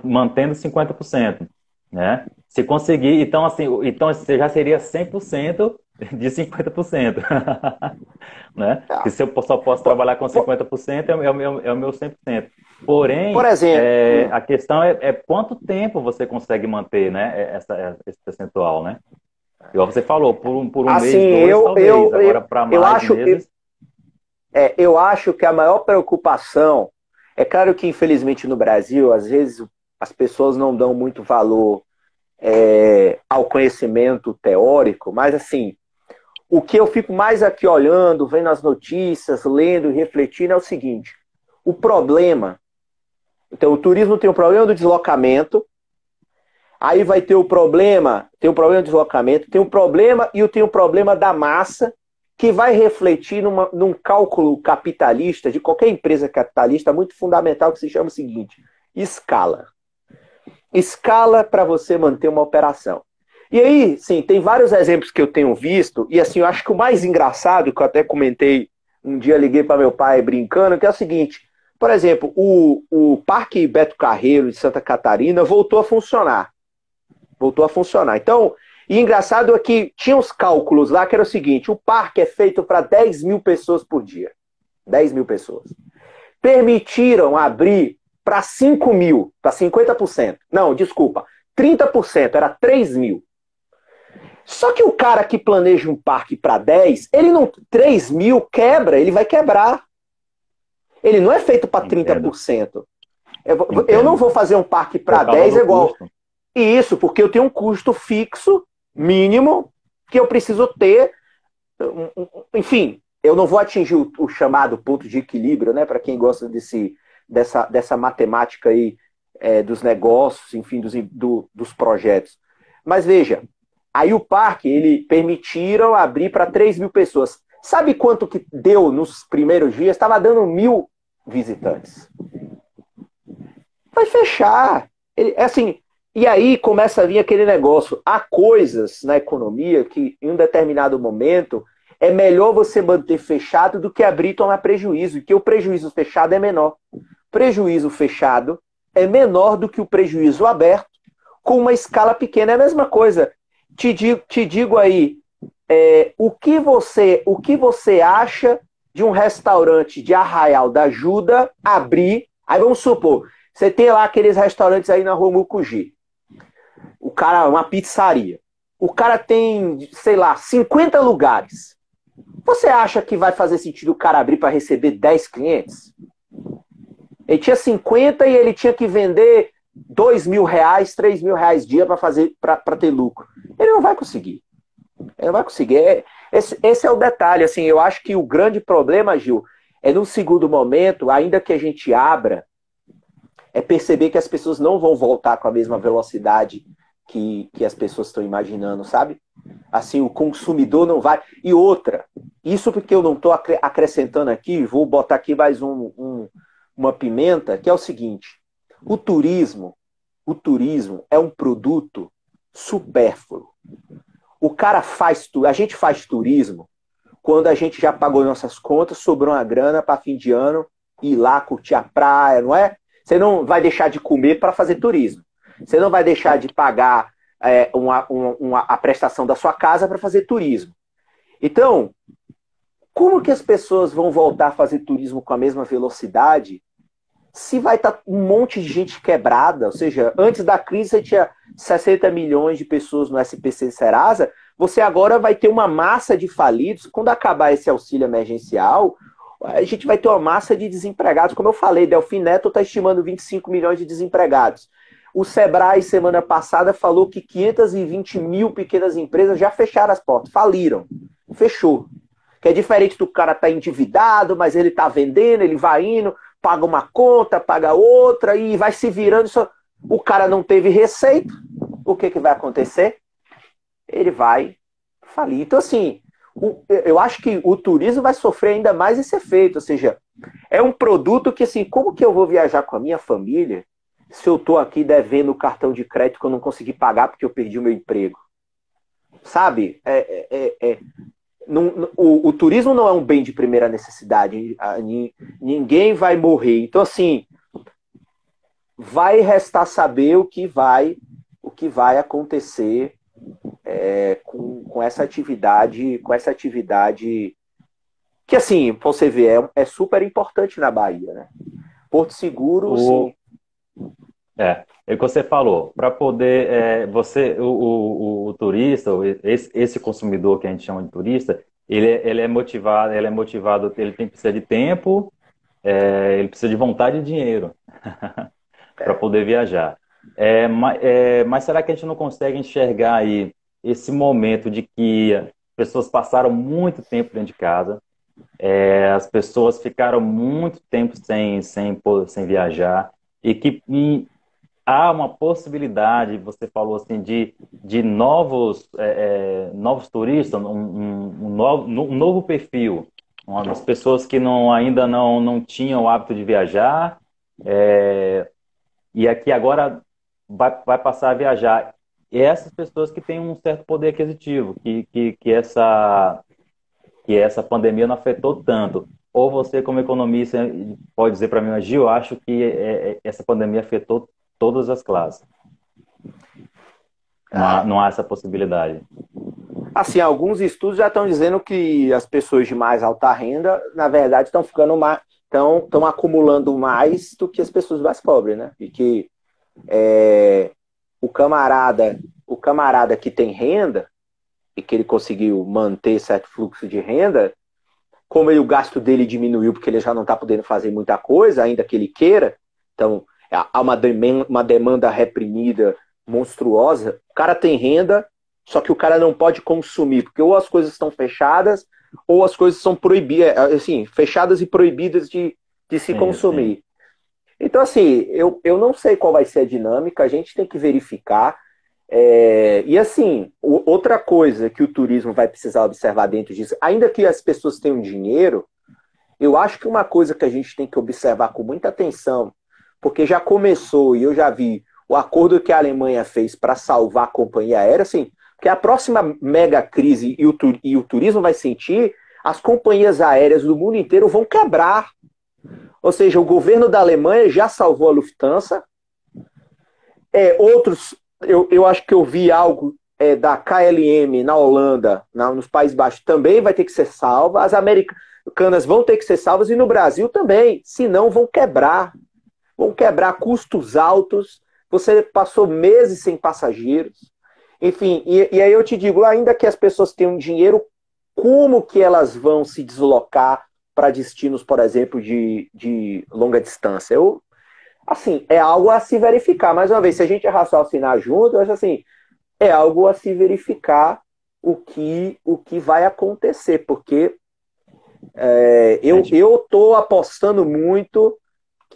mantendo 50%, né? Se conseguir, então, assim, então já seria 100% de 50%. Né? Ah, Que se eu só posso trabalhar com 50%, é o meu 100%. por Porém, exemplo, a questão é quanto tempo você consegue manter, né, esse percentual, né? Igual você falou, por um assim, mês, dois, talvez. Agora, para eu mais acho, meses, eu acho que a maior preocupação, é claro que infelizmente no Brasil, às vezes as pessoas não dão muito valor ao conhecimento teórico, mas assim, o que eu fico mais aqui olhando, vendo as notícias, lendo e refletindo é o seguinte: o problema. Então, o turismo tem o problema do deslocamento, aí vai ter o problema, tem o problema do deslocamento, tem o problema e tem o problema da massa, que vai refletir num cálculo capitalista, de qualquer empresa capitalista, muito fundamental, que se chama o seguinte: escala. Escala para você manter uma operação. E aí, sim, tem vários exemplos que eu tenho visto, e assim, eu acho que o mais engraçado, que eu até comentei, um dia liguei para meu pai brincando, que é o seguinte: por exemplo, o Parque Beto Carreiro de Santa Catarina voltou a funcionar. Voltou a funcionar. Então, e engraçado é que tinha uns cálculos lá que era o seguinte: o parque é feito para 10 mil pessoas por dia. 10 mil pessoas. Permitiram abrir para 5 mil, para 50%. Não, desculpa, 30%, era 3 mil. Só que o cara que planeja um parque para 10, ele não. 3 mil quebra, ele vai quebrar. Ele não é feito para entendo, 30%. Eu não entendo. vou fazer um parque para Por causa 10 do igual. custo. Isso, porque eu tenho um custo fixo, mínimo, que eu preciso ter. Enfim, eu não vou atingir o chamado ponto de equilíbrio, né? Para quem gosta dessa matemática aí, dos negócios, enfim, dos projetos. Mas veja, aí o parque, ele permitiram abrir para 3 mil pessoas. Sabe quanto que deu nos primeiros dias? Estava dando 1.000 visitantes. Vai fechar. Assim, e aí começa a vir aquele negócio. Há coisas na economia que, em um determinado momento, é melhor você manter fechado do que abrir e tomar prejuízo, e que o prejuízo fechado é menor. Prejuízo fechado é menor do que o prejuízo aberto, com uma escala pequena. É a mesma coisa. Te digo aí, o que você acha de um restaurante de Arraial da Ajuda abrir? Aí vamos supor, você tem lá aqueles restaurantes aí na Rua Mucuji. O cara, uma pizzaria. O cara tem, sei lá, 50 lugares. Você acha que vai fazer sentido o cara abrir para receber 10 clientes? Ele tinha 50 e ele tinha que vender 2 mil reais, 3 mil reais dia para ter lucro. Ele não vai conseguir. Ele não vai conseguir. Esse é o detalhe. Assim, eu acho que o grande problema, Gil, é num segundo momento, ainda que a gente abra, é perceber que as pessoas não vão voltar com a mesma velocidade que as pessoas estão imaginando, sabe? Assim, o consumidor não vai. E outra, isso porque eu não estou acrescentando aqui, vou botar aqui mais uma pimenta, que é o seguinte: o turismo é um produto supérfluo. O cara a gente faz turismo quando a gente já pagou nossas contas, sobrou uma grana para fim de ano, ir lá curtir a praia, não é? Você não vai deixar de comer para fazer turismo. Você não vai deixar de pagar a prestação da sua casa para fazer turismo. Então, como que as pessoas vão voltar a fazer turismo com a mesma velocidade se vai estar um monte de gente quebrada? Ou seja, antes da crise você tinha 60 milhões de pessoas no SPC Serasa, você agora vai ter uma massa de falidos. Quando acabar esse auxílio emergencial, a gente vai ter uma massa de desempregados. Como eu falei, Delfim Neto está estimando 25 milhões de desempregados. O Sebrae, semana passada, falou que 520 mil pequenas empresas já fecharam as portas, faliram. Fechou. Que é diferente do cara estar endividado, mas ele está vendendo, ele vai indo, paga uma conta, paga outra e vai se virando. O cara não teve receita, o que vai acontecer? Ele vai falir. Então, assim, eu acho que o turismo vai sofrer ainda mais esse efeito. Ou seja, é um produto que, assim, como que eu vou viajar com a minha família se eu estou aqui devendo o cartão de crédito que eu não consegui pagar porque eu perdi o meu emprego? Sabe? O turismo não é um bem de primeira necessidade. Ninguém vai morrer. Então, assim, vai restar saber o que vai acontecer com essa atividade que, assim, você vê, é super importante na Bahia, né? Porto Seguro, O, sim. é o que você falou, para poder, o turista, esse consumidor que a gente chama de turista, ele é motivado, ele tem precisa de tempo, ele precisa de vontade e dinheiro para É. poder viajar. Mas será que a gente não consegue enxergar aí esse momento de que as pessoas passaram muito tempo dentro de casa, as pessoas ficaram muito tempo sem viajar, e há uma possibilidade, você falou assim, de novos turistas, um novo perfil, das pessoas que ainda não tinham o hábito de viajar, e aqui agora vai passar a viajar. E essas pessoas que têm um certo poder aquisitivo, que essa pandemia não afetou tanto. Ou você, como economista, pode dizer para mim, Gil, eu acho que essa pandemia afetou todas as classes. Não há essa possibilidade. Assim, alguns estudos já estão dizendo que as pessoas de mais alta renda, na verdade, estão ficando mais, estão acumulando mais do que as pessoas mais pobres, né? E que é, o camarada que tem renda e que ele conseguiu manter certo fluxo de renda, como o gasto dele diminuiu porque ele já não está podendo fazer muita coisa, ainda que ele queira, então há uma demanda reprimida monstruosa. O cara tem renda, só que o cara não pode consumir, porque ou as coisas estão fechadas, ou as coisas são proibidas, assim, fechadas e proibidas de se Sim, sim. consumir. Então, assim, eu não sei qual vai ser a dinâmica, a gente tem que verificar. E assim, outra coisa que o turismo vai precisar observar dentro disso, ainda que as pessoas tenham dinheiro, eu acho que uma coisa que a gente tem que observar com muita atenção, porque já começou e eu já vi o acordo que a Alemanha fez para salvar a companhia aérea, assim, que a próxima mega crise e o turismo vai sentir, as companhias aéreas do mundo inteiro vão quebrar. Ou seja, o governo da Alemanha já salvou a Lufthansa, outros, eu acho que eu vi algo da KLM na Holanda, nos Países Baixos, também vai ter que ser salva. As americanas vão ter que ser salvas e no Brasil também. Senão vão quebrar. Vão quebrar custos altos. Você passou meses sem passageiros. Enfim, e aí eu te digo, ainda que as pessoas tenham dinheiro, como que elas vão se deslocar para destinos, por exemplo, de longa distância? Assim, é algo a se verificar. Mais uma vez, se a gente raciocinar junto, eu acho assim, é algo a se verificar o que vai acontecer, porque eu estou apostando muito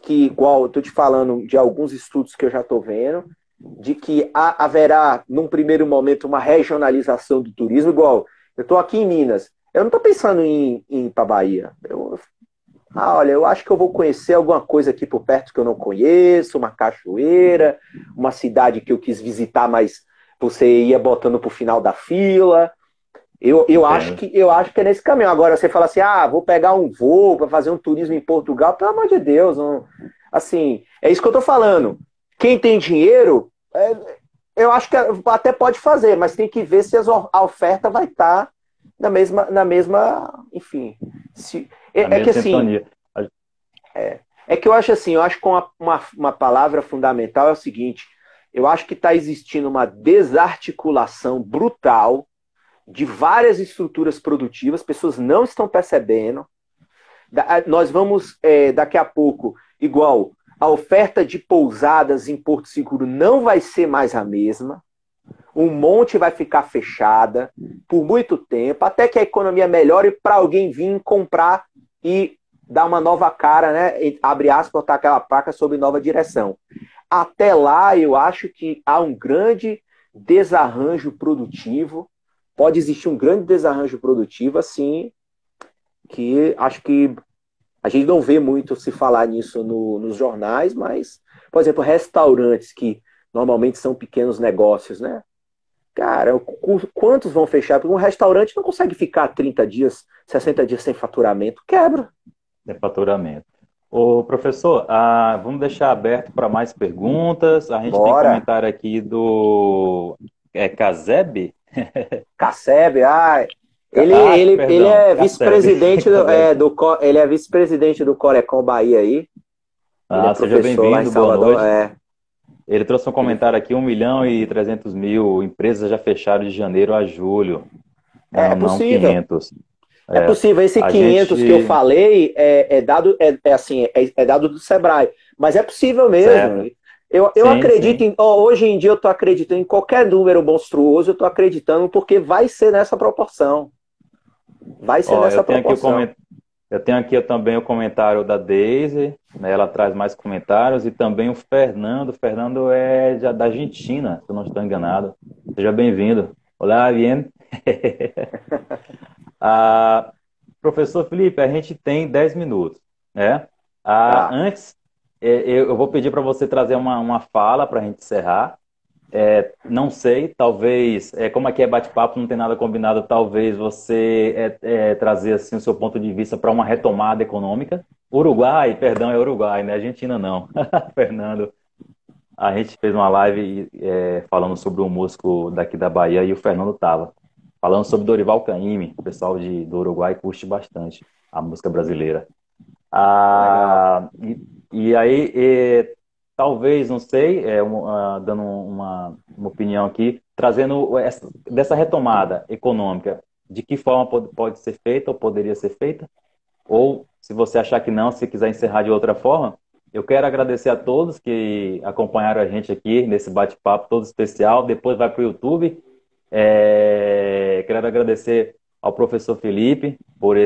que, igual eu estou te falando de alguns estudos que eu já estou vendo, de que haverá, num primeiro momento, uma regionalização do turismo, igual eu estou aqui em Minas. Eu não estou pensando em ir para a Bahia. Olha, eu acho que eu vou conhecer alguma coisa aqui por perto que eu não conheço, uma cachoeira, uma cidade que eu quis visitar, mas você ia botando pro final da fila. Entendo. Eu acho que é nesse caminho. Agora você fala assim, vou pegar um voo para fazer um turismo em Portugal, pelo amor de Deus, não, assim, é isso que eu tô falando. Quem tem dinheiro, eu acho que até pode fazer, mas tem que ver se a oferta vai estar na mesma, enfim. Na É que mesma assim, sintonia. que eu acho assim, eu acho que uma palavra fundamental é o seguinte, eu acho que está existindo uma desarticulação brutal de várias estruturas produtivas, pessoas não estão percebendo. Nós vamos, daqui a pouco, igual, a oferta de pousadas em Porto Seguro não vai ser mais a mesma, um monte vai ficar fechada por muito tempo, até que a economia melhore para alguém vir comprar e dar uma nova cara, né? Abre aspas, botar aquela placa sob nova direção. Até lá, eu acho que há um grande desarranjo produtivo, pode existir um grande desarranjo produtivo, assim, que acho que a gente não vê muito se falar nisso nos jornais, mas, por exemplo, restaurantes que normalmente são pequenos negócios, né? Cara, quantos vão fechar? Porque um restaurante não consegue ficar 30 dias, 60 dias sem faturamento. Quebra. De faturamento. Ô, professor, vamos deixar aberto para mais perguntas. A gente tem Bora. comentário aqui do Kazeb. Casseb, ele Perdão, é Cassebe. vice-presidente ele é vice-presidente do Corecon Bahia aí. Ele é Seja professor lá em bem-vindo, boa Salvador. noite. Ele trouxe um Ele, comentário aqui, 1.300.000 empresas já fecharam de janeiro a julho. é Não possível. 500. É possível. Esse A 500 que eu gente... falei é dado do Sebrae. Mas é possível mesmo. Certo. Eu Sim, acredito sim. hoje em dia eu estou acreditando em qualquer número monstruoso, eu estou acreditando porque vai ser nessa proporção. Vai ser Ó, nessa proporção. eu tenho aqui também o comentário da Daisy, né? Ela traz mais comentários, e também o Fernando. O Fernando é da Argentina, se eu não estou enganado. Seja bem-vindo. Olá, bien. Ah, professor Felipe, a gente tem 10 minutos, né? Tá. Antes, eu vou pedir para você trazer uma fala para a gente encerrar. Não sei, talvez, como aqui é bate-papo, não tem nada combinado, talvez você trazer assim, o seu ponto de vista para uma retomada econômica. Uruguai, perdão, é Uruguai, né? Argentina não. Fernando, a gente fez uma live falando sobre um músico daqui da Bahia e o Fernando estava falando sobre Dorival Caymmi, o pessoal do Uruguai curte bastante a música brasileira. Legal. E aí, talvez, não sei, dando uma opinião aqui, trazendo dessa retomada econômica, de que forma pode ser feita ou poderia ser feita, ou se você achar que não, se quiser encerrar de outra forma, eu quero agradecer a todos que acompanharam a gente aqui nesse bate-papo todo especial, depois vai para o YouTube. Quero agradecer ao professor Felipe por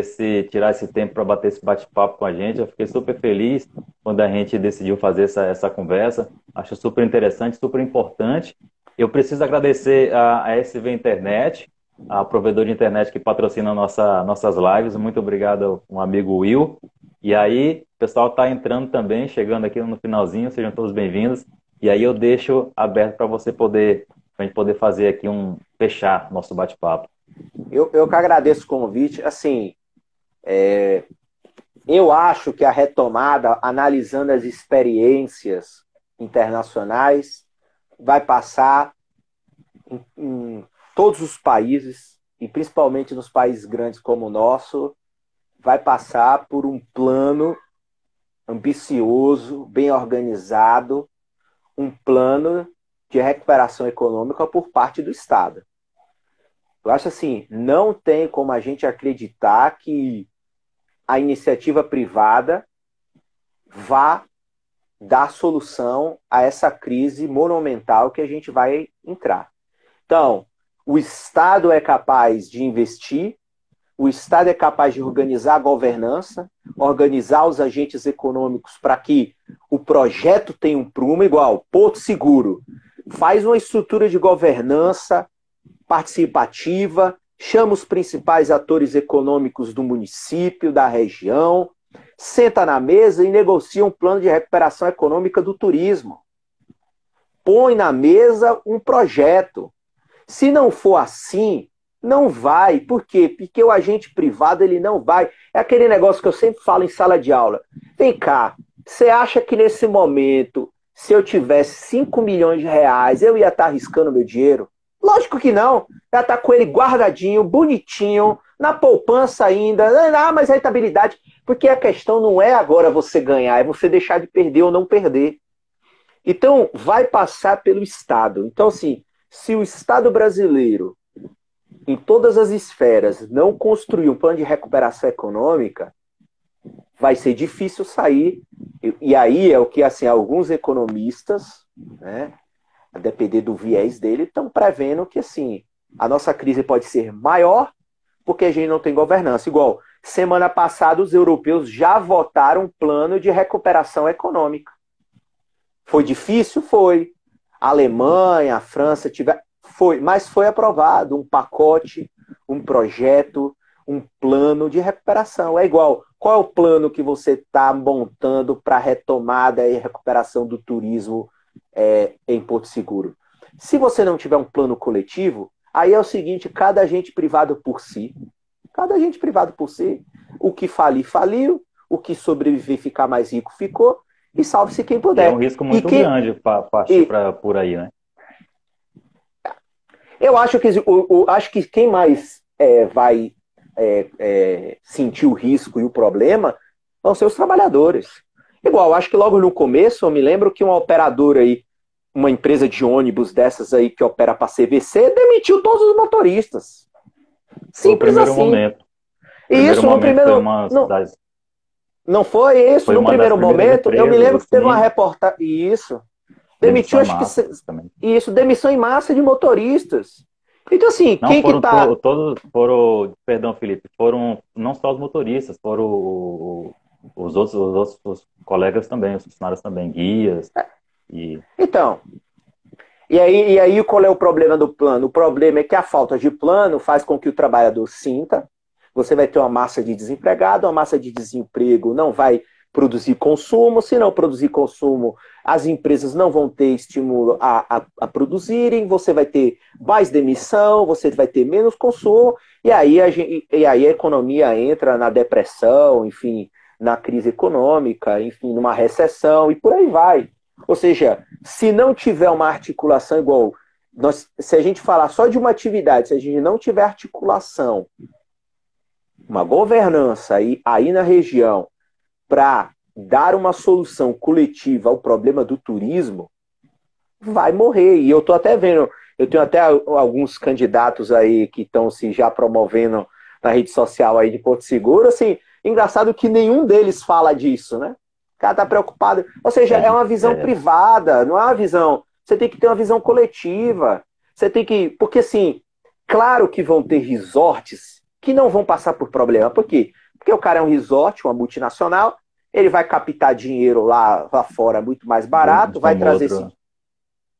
tirar esse tempo para bater esse bate-papo com a gente. Eu fiquei super feliz quando a gente decidiu fazer essa conversa. Acho super interessante, super importante. Eu preciso agradecer a SV Internet, a provedor de internet que patrocina nossas lives. Muito obrigado, um amigo Will. E aí, o pessoal está entrando também, chegando aqui no finalzinho, sejam todos bem-vindos. E aí eu deixo aberto para você poder, pra gente poder fazer aqui fechar nosso bate-papo. Eu que agradeço o convite. Assim, eu acho que a retomada, analisando as experiências internacionais, vai passar em todos os países, e principalmente nos países grandes como o nosso, vai passar por um plano ambicioso, bem organizado, um plano de recuperação econômica por parte do Estado. Eu acho assim, não tem como a gente acreditar que a iniciativa privada vá dar solução a essa crise monumental que a gente vai entrar. Então, o Estado é capaz de investir, o Estado é capaz de organizar a governança, organizar os agentes econômicos para que o projeto tenha um prumo igual. Porto Seguro faz uma estrutura de governança participativa, chama os principais atores econômicos do município, da região, senta na mesa e negocia um plano de recuperação econômica do turismo. Põe na mesa um projeto. Se não for assim, não vai. Por quê? Porque o agente privado ele não vai. É aquele negócio que eu sempre falo em sala de aula. Vem cá, você acha que nesse momento, se eu tivesse 5 milhões de reais, eu ia estar arriscando meu dinheiro? Lógico que não. Já está com ele guardadinho, bonitinho, na poupança ainda. Mas a rentabilidade. Porque a questão não é agora você ganhar, é você deixar de perder ou não perder. Então, vai passar pelo Estado. Então, assim, se o Estado brasileiro, em todas as esferas, não construir um plano de recuperação econômica, vai ser difícil sair. E aí é o que assim, alguns economistas, né, a depender do viés dele, estão prevendo que assim, a nossa crise pode ser maior porque a gente não tem governança. Igual, semana passada os europeus já votaram um plano de recuperação econômica. Foi difícil? Foi. A Alemanha, a França, mas foi aprovado um pacote, um projeto, um plano de recuperação. É igual, qual é o plano que você está montando para a retomada e recuperação do turismo em Porto Seguro? Se você não tiver um plano coletivo, aí é o seguinte, cada agente privado por si. Cada agente privado por si. O que falir, faliu. O que sobreviver, ficar mais rico, ficou. E salve-se quem E é um puder. risco muito grande partir por aí, né? Eu acho que, acho que quem mais vai sentir o risco e o problema vão ser os trabalhadores. Igual, acho que logo no começo, eu me lembro que uma operadora aí, uma empresa de ônibus dessas aí que opera para CVC, demitiu todos os motoristas. Foi o Simples primeiro assim. momento. O E primeiro isso no momento foi primeiro. uma Não, das, não foi isso. foi No uma das primeiro primeiras momento, eu me empresas, lembro que teve uma assim, reportagem. Isso. Demitiu, demissão em acho que. massa também. Isso, demissão em massa de motoristas. Então, assim, Não, quem que tá. todos foram, perdão, Felipe, foram não só os motoristas, foram os outros colegas também, os funcionários também, guias e Então, e aí qual é o problema do plano? O problema é que a falta de plano faz com que o trabalhador sinta. Você vai ter uma massa de desempregado, uma massa de desemprego não vai produzir consumo. Se não produzir consumo, as empresas não vão ter estímulo a produzirem, você vai ter mais demissão, você vai ter menos consumo, e aí a economia entra na depressão, enfim, na crise econômica, enfim, numa recessão, e por aí vai. Ou seja, se não tiver uma articulação igual, se a gente falar só de uma atividade, se a gente não tiver articulação, uma governança aí na região para dar uma solução coletiva ao problema do turismo, vai morrer. E eu estou até vendo, eu tenho até alguns candidatos aí que estão se já promovendo na rede social aí de Porto Seguro, assim, engraçado que nenhum deles fala disso, né? O cara tá preocupado. Ou seja, é uma visão privada, não é uma visão. Você tem que ter uma visão coletiva. Você tem que. Porque, assim, claro que vão ter resorts que não vão passar por problema. Por quê? Porque o cara é um resort, uma multinacional, ele vai captar dinheiro lá fora muito mais barato, vai trazer esse.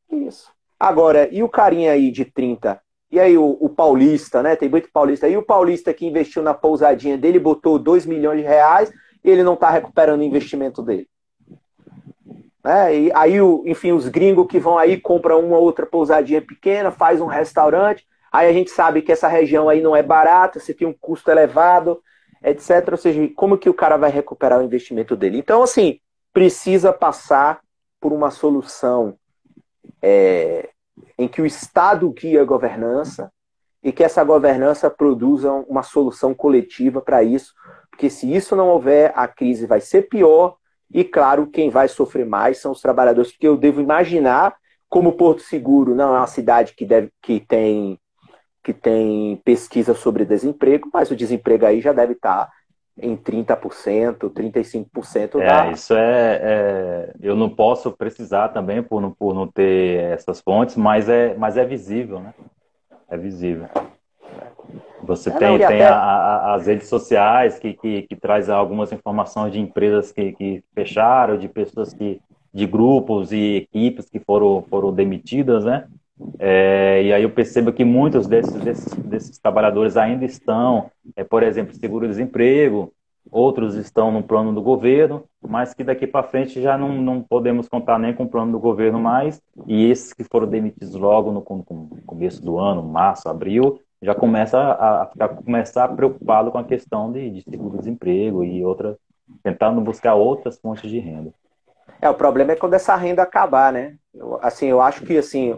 Isso. Agora, e o carinha aí de 30? E aí o paulista, né? Tem muito paulista. E o paulista que investiu na pousadinha dele, botou 2 milhões de reais e ele não está recuperando o investimento dele. E aí, enfim, os gringos que vão aí, compram uma outra pousadinha pequena, faz um restaurante, aí a gente sabe que essa região aí não é barata, você tem um custo elevado, etc. Ou seja, como que o cara vai recuperar o investimento dele? Então, assim, precisa passar por uma solução em que o Estado guia a governança e que essa governança produza uma solução coletiva para isso, porque se isso não houver, a crise vai ser pior e, claro, quem vai sofrer mais são os trabalhadores, porque eu devo imaginar, como Porto Seguro não é uma cidade que tem pesquisa sobre desemprego, mas o desemprego aí já deve estar em 30%, 35% da... Isso eu não posso precisar também por não ter essas fontes, mas é visível, né? É visível. Você tem até... as redes sociais que traz algumas informações de empresas que fecharam, de pessoas de grupos e equipes que foram demitidas, né? E aí eu percebo que muitos desses trabalhadores ainda estão, por exemplo, seguro-desemprego, outros estão no plano do governo, mas que daqui para frente já não podemos contar nem com o plano do governo mais, e esses que foram demitidos logo no começo do ano, março, abril, já começar preocupado com a questão de seguro-desemprego e tentando buscar outras fontes de renda. O problema é quando essa renda acabar, né? Eu acho que assim,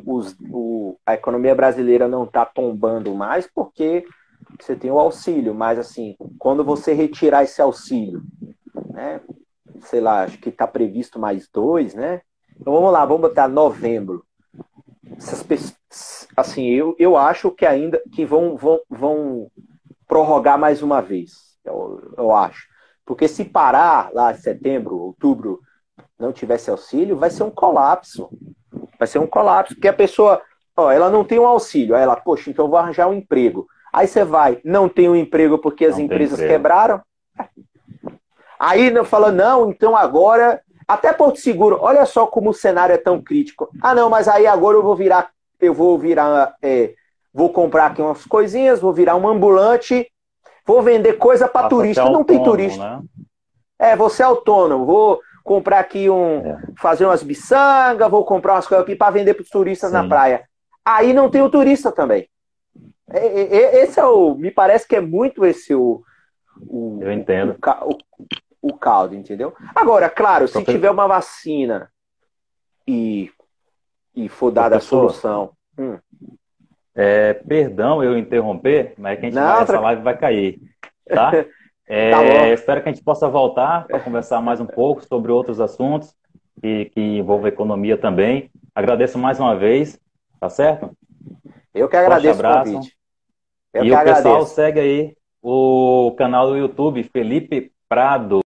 a economia brasileira não está tombando mais porque você tem o auxílio, mas assim, quando você retirar esse auxílio, né? Sei lá, acho que está previsto mais 2, né? Então vamos lá, vamos botar novembro. Assim, eu acho que ainda que vão prorrogar mais uma vez. Eu acho. Porque se parar lá em setembro, outubro, não tivesse auxílio, vai ser um colapso. Vai ser um colapso. Porque a pessoa, ela não tem um auxílio. Aí ela, poxa, então eu vou arranjar um emprego. Aí você vai, não tem um emprego porque as empresas quebraram. Aí fala, não, então agora... Até Porto Seguro, olha só como o cenário é tão crítico. Ah, não, mas aí agora vou comprar aqui umas coisinhas, vou virar um ambulante, vou vender coisa para turista. Não tem turista. Né? Vou ser autônomo, vou comprar aqui fazer umas biçangas, vou comprar umas coisas aqui para vender para os turistas na praia. Aí não tem o turista também. Esse me parece que é muito esse eu entendo. O caldo, entendeu? Agora, claro, se tiver uma vacina e for dada a solução. Perdão eu interromper, mas que Não, essa live vai cair, tá? tá bom. Espero que a gente possa voltar para conversar mais um pouco sobre outros assuntos que envolvem a economia também. Agradeço mais uma vez, tá certo? Eu que Forte agradeço o abraço. convite. Eu E que o pessoal agradeço. segue aí o canal do YouTube Felipe Prado.